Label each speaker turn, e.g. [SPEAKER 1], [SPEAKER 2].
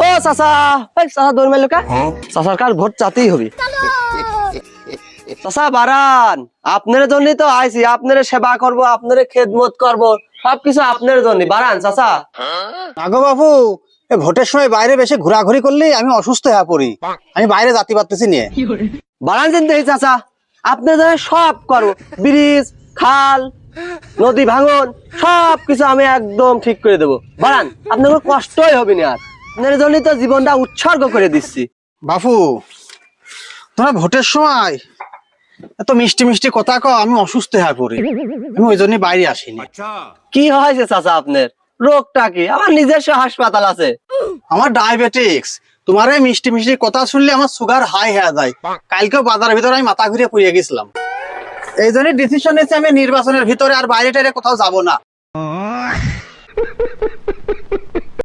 [SPEAKER 1] ও চাচা, এই চাচা দৌড় মেলো কা? চাচার কার ভোট চাতেই হবে। চাচা বারান, আপনার জন্যই তো আইছি, আপনার সেবা করব, আপনার খেদমত করব, সবকিছু আপনার জন্য। বারান চাচা।
[SPEAKER 2] আগো বাবু, এই ভোটের সময় বাইরে বেশি ঘোরাঘুরি করলে আমি অসুস্থ হয়ে পড়ি। আমি বাইরে যেতে পারতেছি নিয়ে।
[SPEAKER 1] বারান চিন্তা চাচা, আপনার জন্য সব করো, ব্রিজ, খাল, নদী ভাঙন, সবকিছু আমি একদম ঠিক করে দেবো। বারান, আপনার কোনো কষ্টই হবে না। আর আপনার জন্যই তো জীবনটা উৎসর্গ করে দিচ্ছি।
[SPEAKER 2] বাপু, তোমরা ভোটের সময় এত মিষ্টি মিষ্টি কথা কও, আমি অসুস্থ হয়ে পড়ি। আমি ওই জন্য বাইরে আসিনি।
[SPEAKER 1] কি হয়েছে চাচা আপনার? রোগটা কি? আমার নিজস্ব হাসপাতাল আছে।
[SPEAKER 2] আমার ডায়াবেটিক্স। তোমার এই মিষ্টি মিষ্টি কথা শুনলে আমার সুগার হাই হয়ে যায়। কালকেও বাজারের ভিতরে আমি মাথা ঘুরিয়ে পড়িয়ে গেছিলাম। এই জন্য ডিসিশন নিয়েছি আমি নির্বাচনের ভিতরে আর বাইরে টাইরে কোথাও যাব না।